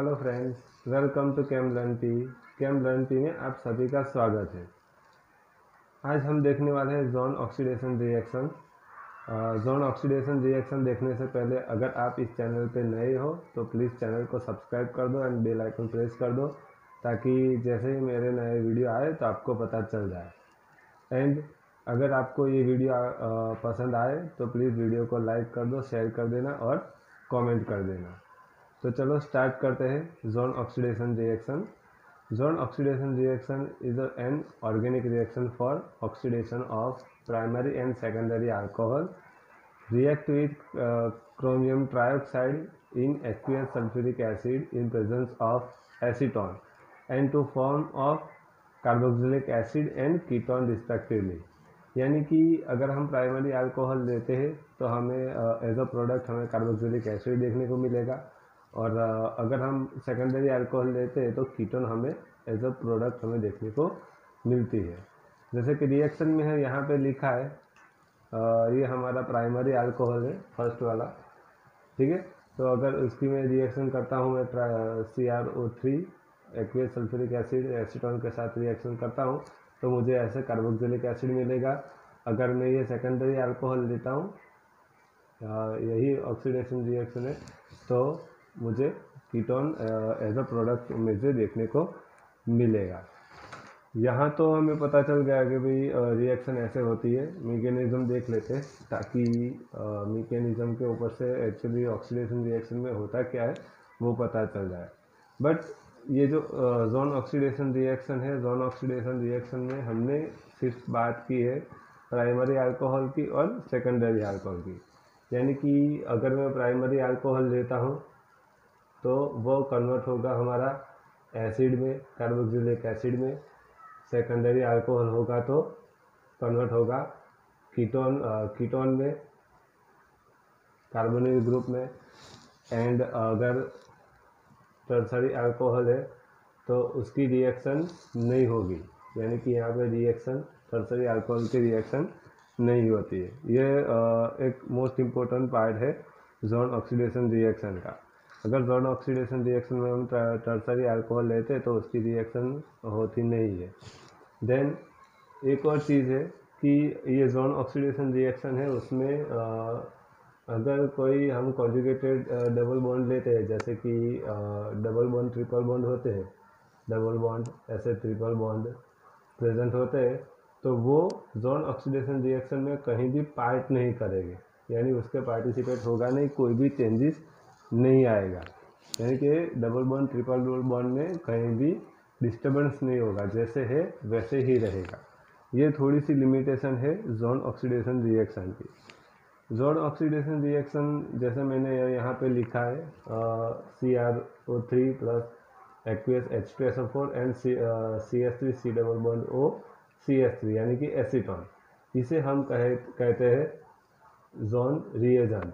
Hello friends, welcome to chem learn पी। Chem learn पी में आप सभी का स्वागत है। आज हम देखने वाले हैं zone oxidation reaction. Zone oxidation reaction देखने से पहले अगर आप इस चैनल पे नए हो तो प्लीज़ चैनल को सब्सक्राइब कर दो एंड बेल आइकन प्रेस कर दो, ताकि जैसे ही मेरे नए वीडियो आए तो आपको पता चल जाए। एंड अगर आपको ये वीडियो पसंद आए तो प्लीज़ वीडियो को लाइक कर दो, शेयर कर देना और कमेंट कर देना। तो चलो स्टार्ट करते हैं zone oxidation reaction. Zone oxidation reaction is an organic reaction for oxidation of primary and secondary alcohol react with chromium trioxide in aqueous sulfuric acid in presence of acetone and to form of carboxylic acid and ketone respectively। यानी कि अगर हम primary alcohol लेते हैं तो हमें as a product हमें carboxylic acid देखने को मिलेगा, और अगर हम सेकेंडरी अल्कोहल लेते हैं तो कीटोन हमें एज अ प्रोडक्ट हमें देखने को मिलती है। जैसे कि रिएक्शन में है, यहाँ पे लिखा है ये हमारा प्राइमरी अल्कोहल है, फर्स्ट वाला, ठीक है। तो अगर उसकी मैं रिएक्शन करता हूँ, मैं CrO3 aqueous sulphuric acid acetone के साथ रिएक्शन करता हूँ तो मुझे ऐसे कार्बोक्सिलिक एसिड मिलेगा। अगर मैं ये सेकेंडरी अल्कोहल लेता हूँ, यही ऑक्सीडेशन रिएक्शन है, तो मुझे कीटोन एज अ प्रोडक्ट में से देखने को मिलेगा। यहाँ तो हमें पता चल गया कि भाई रिएक्शन ऐसे होती है। मैकेनिज्म देख लेते हैं ताकि मैकेनिज्म के ऊपर से एक्चुअली ऑक्सीडेशन रिएक्शन में होता क्या है वो पता चल जाए। बट ये जो जोन ऑक्सीडेशन रिएक्शन है, जोन ऑक्सीडेशन रिएक्शन में हमने सिर्फ बात की है प्राइमरी अल्कोहल की और सेकेंडरी अल्कोहल की। यानी कि अगर मैं प्राइमरी अल्कोहल लेता हूँ तो वो कन्वर्ट होगा हमारा एसिड में, कार्बोक्सिलिक एसिड में। सेकेंडरी अल्कोहल होगा तो कन्वर्ट होगा कीटोन में, कार्बोनिल ग्रुप में। एंड अगर टर्सरी अल्कोहल है तो उसकी रिएक्शन नहीं होगी, यानी कि यहाँ पे रिएक्शन टर्सरी अल्कोहल की रिएक्शन नहीं होती है। ये एक मोस्ट इम्पोर्टेंट पार्ट है जोन ऑक्सीडेशन रिएक्शन का। अगर जोन ऑक्सीडेशन रिएक्शन में हम टर्सरी अल्कोहल लेते हैं तो उसकी रिएक्शन होती नहीं है। देन एक और चीज़ है कि ये जोन ऑक्सीडेशन रिएक्शन है, उसमें अगर कोई हम कॉन्जुगेटेड डबल बॉन्ड लेते हैं, जैसे कि डबल बॉन्ड ट्रिपल बॉन्ड होते हैं, डबल बॉन्ड ऐसे ट्रिपल बॉन्ड प्रेजेंट होते हैं, तो वो जोन ऑक्सीडेशन रिएक्शन में कहीं भी पार्ट नहीं करेंगे, यानी उसके पार्टिसिपेट होगा नहीं, कोई भी चेंजेस नहीं आएगा। यानी कि डबल बॉन्ड ट्रिपल बॉन्ड में कहीं भी डिस्टर्बेंस नहीं होगा, जैसे है वैसे ही रहेगा। ये थोड़ी सी लिमिटेशन है जोन ऑक्सीडेशन रिएक्शन की। जोन ऑक्सीडेशन रिएक्शन जैसे मैंने यहाँ पे लिखा है CrO3 plus aqueous H2SO4 and CH3 C double bond O CH3 यानी कि एसीटोन। इसे हम कहते हैं जोन रिएजेंट।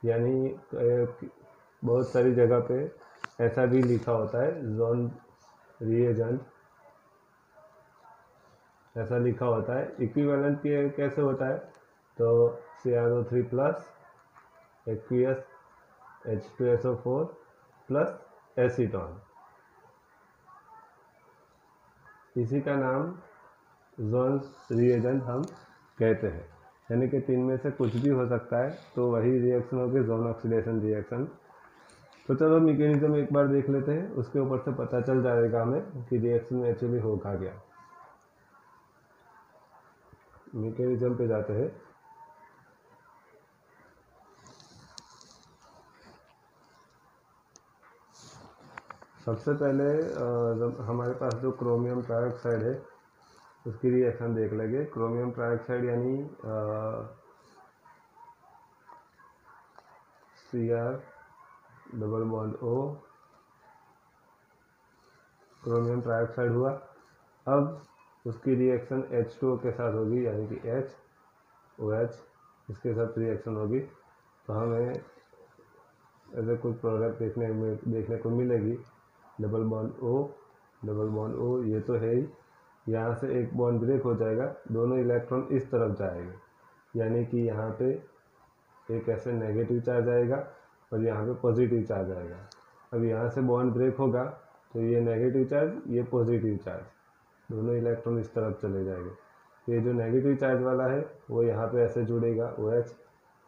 यानी बहुत सारी जगह पे ऐसा भी लिखा होता है जोन रिएजेंट, ऐसा लिखा होता है। इक्विवेलेंट कैसे होता है, तो CrO3 plus aqueous H2SO4 plus acetone, इसी का नाम जोन रिएजेंट हम कहते हैं। यानी कि तीन में से कुछ भी हो सकता है, तो वही रिएक्शन होगी जोन ऑक्सीडेशन रिएक्शन। तो चलो मैकेनिज्म एक बार देख लेते हैं, उसके ऊपर से पता चल जाएगा हमें कि रिएक्शन में एक्चुअली होगा क्या। मैकेनिज्म पे जाते हैं। सबसे पहले हमारे पास जो क्रोमियम ट्राइऑक्साइड है उसकी रिएक्शन देख लेंगे। क्रोमियम ट्राइऑक्साइड यानी Cr double bond O, chromium trioxide हुआ। अब उसकी रिएक्शन H2O के साथ होगी, यानी कि HOH, इसके साथ रिएक्शन होगी तो हमें ऐसे कुछ प्रोडक्ट देखने को मिलेगी। Double bond O, double bond O, ये तो है ही। यहाँ से एक बॉन्ड ब्रेक हो जाएगा, दोनों इलेक्ट्रॉन इस तरफ जाएंगे, यानी कि यहाँ पे एक ऐसे नेगेटिव चार्ज आएगा और यहाँ पे पॉजिटिव चार्ज आएगा। अब यहाँ से बॉन्ड ब्रेक होगा तो ये नेगेटिव चार्ज, ये पॉजिटिव चार्ज, दोनों इलेक्ट्रॉन इस तरफ चले जाएंगे। तो ये जो नेगेटिव चार्ज वाला है वो यहाँ पे ऐसे जुड़ेगा OH,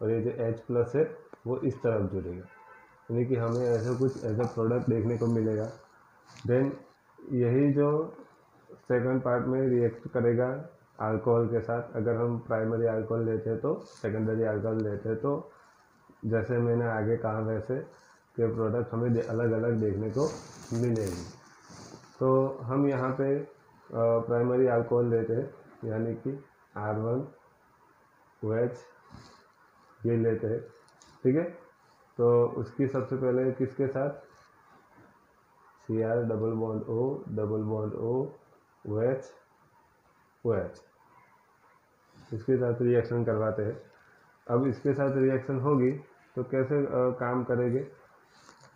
और ये जो H+ है वो इस तरफ जुड़ेगा, यानी कि हमें ऐसा कुछ ऐसा प्रोडक्ट देखने को मिलेगा। देन यही जो सेकंड पार्ट में रिएक्ट करेगा अल्कोहल के साथ। अगर हम प्राइमरी अल्कोहल लेते हैं तो सेकेंडरी अल्कोहल लेते हैं तो जैसे मैंने आगे कहा वैसे के प्रोडक्ट हमें अलग अलग देखने को मिलेंगे। तो हम यहाँ पे प्राइमरी अल्कोहल लेते हैं, यानी कि R1OH ये लेते हैं, ठीक है। तो उसकी सबसे पहले किसके साथ, Cr double bond O OH OH, इसके साथ रिएक्शन करवाते हैं। अब इसके साथ रिएक्शन होगी तो कैसे काम करेंगे।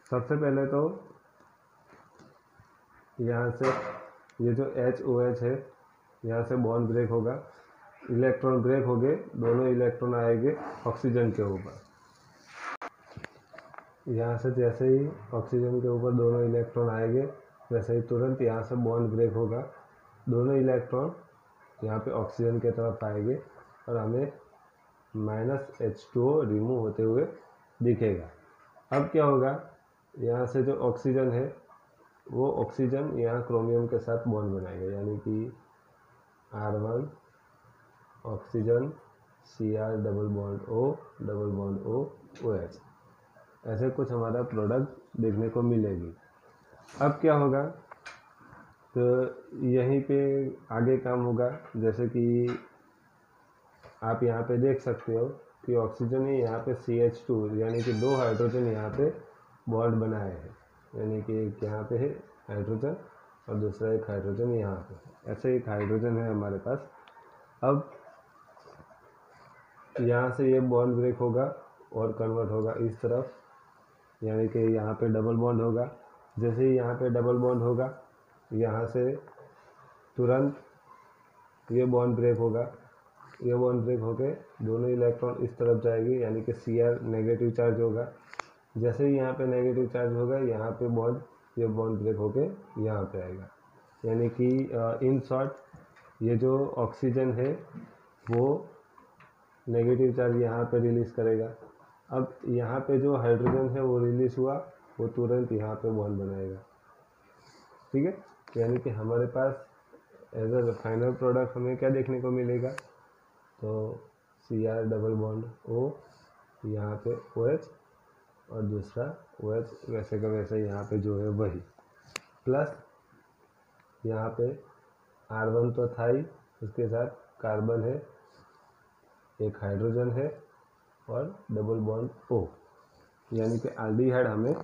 सबसे पहले तो यहाँ से ये जो HOH है यहाँ से बॉन्ड ब्रेक होगा, इलेक्ट्रॉन ब्रेक हो गए, दोनों इलेक्ट्रॉन आएंगे ऑक्सीजन के ऊपर। यहाँ से जैसे ही ऑक्सीजन के ऊपर दोनों इलेक्ट्रॉन आएंगे वैसे ही तुरंत यहाँ से बॉन्ड ब्रेक होगा, दोनों इलेक्ट्रॉन यहाँ पे ऑक्सीजन के तरफ आएंगे और हमें -H2O रिमूव होते हुए दिखेगा। अब क्या होगा, यहाँ से जो ऑक्सीजन है वो ऑक्सीजन यहाँ क्रोमियम के साथ बॉन्ड बनाएगा, यानी कि R1 oxygen Cr double bond O OH, ऐसे कुछ हमारा प्रोडक्ट देखने को मिलेगी। अब क्या होगा, तो यहीं पे आगे काम होगा, जैसे कि आप यहाँ पे देख सकते हो कि ऑक्सीजन ने यहाँ पे CH2 यानी कि 2 हाइड्रोजन यहाँ पे बॉन्ड बनाए हैं, यानी कि एक यहाँ पे है हाइड्रोजन और दूसरा एक हाइड्रोजन यहाँ पे, ऐसे एक हाइड्रोजन है हमारे पास। अब यहाँ से ये बॉन्ड ब्रेक होगा और कन्वर्ट होगा इस तरफ, यानी कि यहाँ पे डबल बॉन्ड होगा। जैसे ही यहाँ पे डबल बॉन्ड होगा यहाँ से तुरंत ये बॉन्ड ब्रेक होगा, ये बॉन्ड ब्रेक होके दोनों इलेक्ट्रॉन इस तरफ जाएगी, यानी कि Cr नेगेटिव चार्ज होगा। जैसे ही यहाँ पे नेगेटिव चार्ज होगा यहाँ पे ये बॉन्ड ब्रेक होके यहाँ पे आएगा, यानी कि इन शॉर्ट ये जो ऑक्सीजन है वो नेगेटिव चार्ज यहाँ पे रिलीज़ करेगा। अब यहाँ पे जो हाइड्रोजन है वो रिलीज़ हुआ, वो तुरंत यहाँ पे बॉन्ड बनाएगा, ठीक है। यानी कि हमारे पास एज अ फाइनल प्रोडक्ट हमें क्या देखने को मिलेगा, तो Cr डबल बॉन्ड O, यहाँ पे OH और दूसरा OH वैसे का वैसे यहाँ पे जो है वही, प्लस यहाँ पे R1 तो था ही, उसके साथ कार्बन है, एक हाइड्रोजन है और डबल बॉन्ड O, यानी कि एल्डिहाइड हमें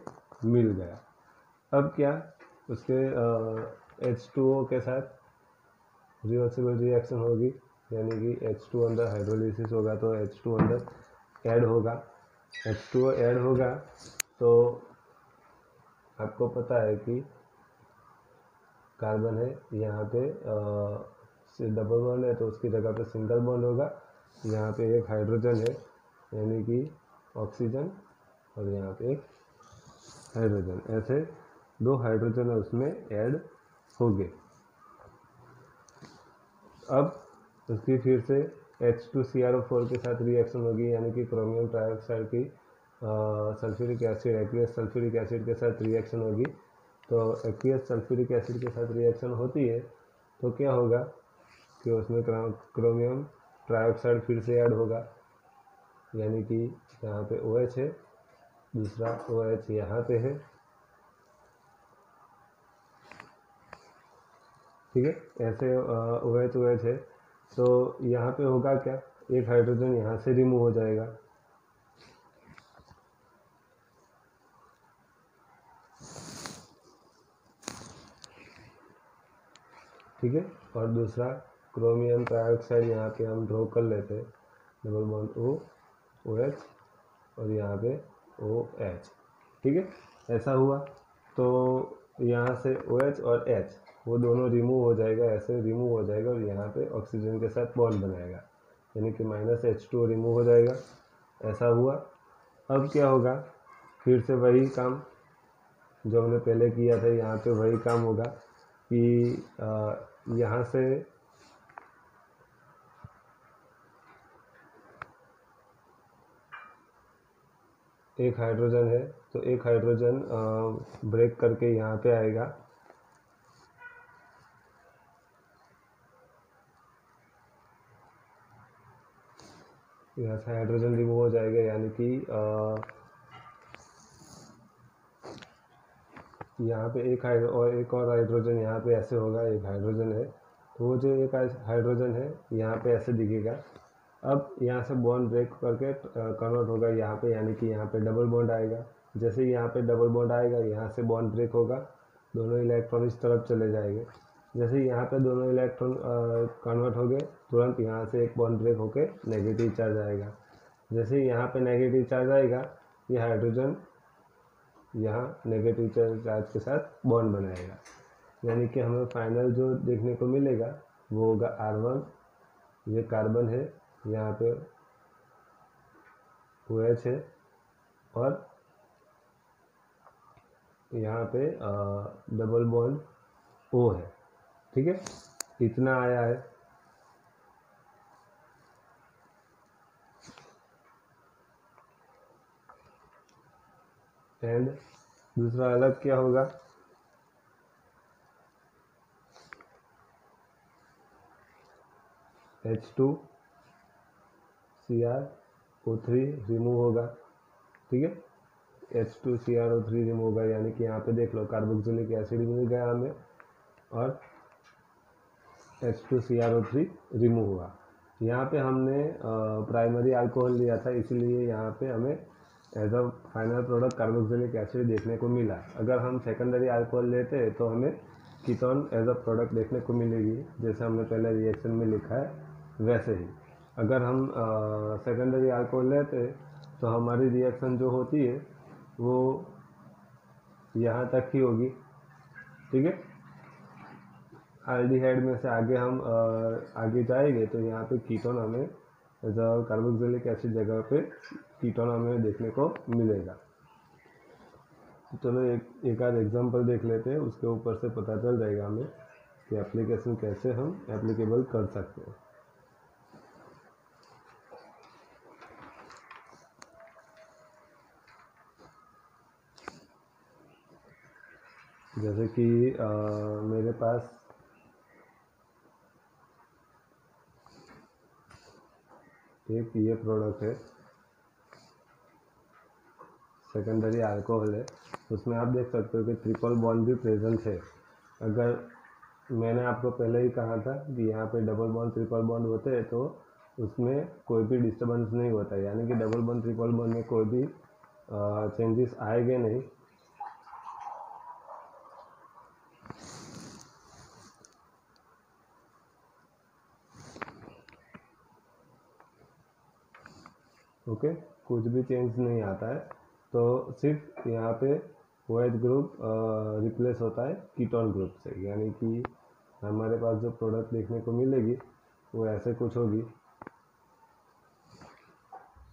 मिल गया। अब क्या, उसके H2O के साथ रिवर्सिबल रिएक्शन होगी, यानी कि H2 अंदर हाइड्रोलिसिस होगा तो H2 अंदर ऐड होगा, H2O ऐड होगा तो आपको पता है कि कार्बन है यहाँ पे डबल बॉन्ड है तो उसकी जगह पे सिंगल बॉन्ड होगा, यहाँ पे एक हाइड्रोजन है यानी कि ऑक्सीजन और यहाँ पे एक हाइड्रोजन, ऐसे 2 हाइड्रोजन उसमें ऐड हो गए। अब उसकी फिर से H2CrO4 के साथ रिएक्शन होगी, यानी कि क्रोमियम ट्राइऑक्साइड की sulphuric acid aqueous sulphuric acid के साथ रिएक्शन होगी। तो एक्वियस सल्फ्यूरिक एसिड के साथ रिएक्शन होती है तो क्या होगा कि उसमें क्रोमियम ट्राइऑक्साइड फिर से ऐड होगा, यानी कि यहाँ पे OH है, दूसरा OH यहाँ पे है, ठीक है। ऐसे OH है तो यहाँ पे होगा क्या, एक हाइड्रोजन यहाँ से रिमूव हो जाएगा, ठीक है। और दूसरा क्रोमियम ट्राइऑक्साइड यहाँ पे हम ड्रॉ कर लेते हैं, डबल बॉन्ड O OH और यहाँ पे OH, ठीक है। ऐसा हुआ तो यहाँ से OH और H वो दोनों रिमूव हो जाएगा, ऐसे रिमूव हो जाएगा और यहाँ पे ऑक्सीजन के साथ बॉन्ड बनाएगा, यानी कि -H2O रिमूव हो जाएगा। ऐसा हुआ। अब क्या होगा, फिर से वही काम, जो हमने पहले किया था यहाँ पे वही काम होगा कि यहाँ से एक हाइड्रोजन है तो एक हाइड्रोजन ब्रेक करके यहाँ पे आएगा, यहाँ से हाइड्रोजन रिमूव हो जाएगा, यानी कि यहाँ पे एक और हाइड्रोजन यहाँ पे ऐसे होगा, एक हाइड्रोजन है तो वो जो एक हाइड्रोजन है यहाँ पे ऐसे दिखेगा। अब यहाँ से बॉन्ड ब्रेक करके कन्वर्ट होगा यहाँ पे, यानी कि यहाँ पे डबल बॉन्ड आएगा। जैसे ही यहाँ पे डबल बॉन्ड आएगा यहाँ से बॉन्ड ब्रेक होगा, दोनों इलेक्ट्रॉन इस तरफ चले जाएंगे। जैसे ही यहाँ पे दोनों इलेक्ट्रॉन कन्वर्ट हो गए, तुरंत यहाँ से एक बॉन्ड ब्रेक होके नेगेटिव चार्ज आएगा। जैसे ही यहाँ पे नेगेटिव चार्ज आएगा, ये हाइड्रोजन यहाँ नेगेटिव चार्ज के साथ बॉन्ड बनाएगा, यानी कि हमें फाइनल जो देखने को मिलेगा वो होगा R1। ये कार्बन है, यहाँ पे OH है और यहाँ पे डबल बॉन्ड O है। ठीक है, इतना आया है। एंड दूसरा अलग क्या होगा, H2CrO3 रिमूव होगा। ठीक है, H2CrO3 रिमूव होगा, यानी कि यहाँ पे देख लो कार्बोक्सिलिक एसिड मिल गया हमें और H2CrO3 रिमूव हुआ। यहाँ पे हमने प्राइमरी अल्कोहल लिया था, इसीलिए यहाँ पे हमें as a final product carboxylic acid देखने को मिला। अगर हम सेकेंडरी अल्कोहल लेते तो हमें कीटोन एज अ प्रोडक्ट देखने को मिलेगी, जैसे हमने पहले रिएक्शन में लिखा है वैसे ही। अगर हम सेकेंडरी अल्कोहल लेते तो हमारी रिएक्शन जो होती है वो यहाँ तक ही होगी। ठीक है, एल्डिहाइड में से आगे हम आगे जाएंगे तो यहाँ पे कीटोन हमें एज अ कार्बोक्सिलिक एसिड जगह पे कीटोन हमें देखने को मिलेगा। चलो एक आध एग्जांपल देख लेते हैं, उसके ऊपर से पता चल जाएगा हमें कि एप्लीकेशन कैसे हम एप्लीकेबल कर सकते हैं। जैसे कि मेरे पास एक ये प्रोडक्ट है, सेकेंडरी अल्कोहल है, उसमें आप देख सकते हो कि ट्रिपल बॉन्ड भी प्रेजेंट है। अगर मैंने आपको पहले ही कहा था कि यहाँ पे डबल बॉन्ड ट्रिपल बॉन्ड होते हैं तो उसमें कोई भी डिस्टर्बेंस नहीं होता, यानी कि डबल बॉन्ड ट्रिपल बॉन्ड में कोई भी चेंजेस आएंगे नहीं। ओके, कुछ भी चेंज नहीं आता है, तो सिर्फ यहाँ पे OH ग्रुप रिप्लेस होता है कीटोन ग्रुप से, यानी कि हमारे पास जो प्रोडक्ट देखने को मिलेगी वो ऐसे कुछ होगी।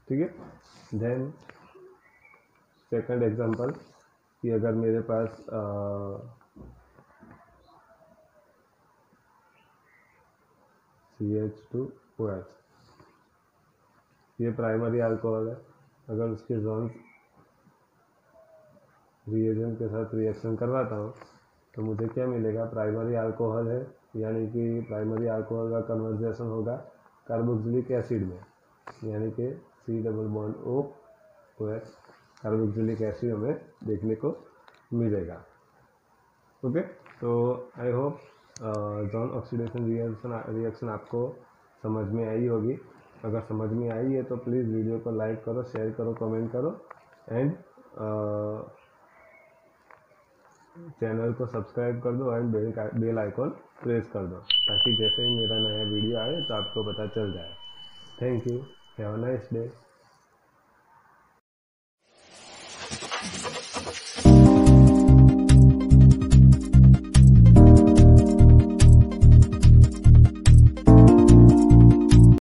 ठीक है, देन सेकंड एग्जांपल कि अगर मेरे पास CH2OH, ये प्राइमरी अल्कोहल है। अगर उसके जोन्स रिएजेंट के साथ रिएक्शन करवाता हूँ तो मुझे क्या मिलेगा, प्राइमरी अल्कोहल है, यानी कि प्राइमरी अल्कोहल का कन्वर्जेशन होगा कार्बोक्सिलिक एसिड में, यानी कि C≡OH कार्बोक्सिलिक एसिड हमें देखने को मिलेगा। ओके, तो I hope John oxidation reaction आपको समझ में आई होगी। अगर समझ में आई है तो प्लीज़ वीडियो को लाइक करो, शेयर करो, कमेंट करो एंड चैनल को सब्सक्राइब कर दो एंड बेल आइकॉन प्रेस कर दो, ताकि जैसे ही मेरा नया वीडियो आए तो आपको पता चल जाए। Thank you, have a nice day.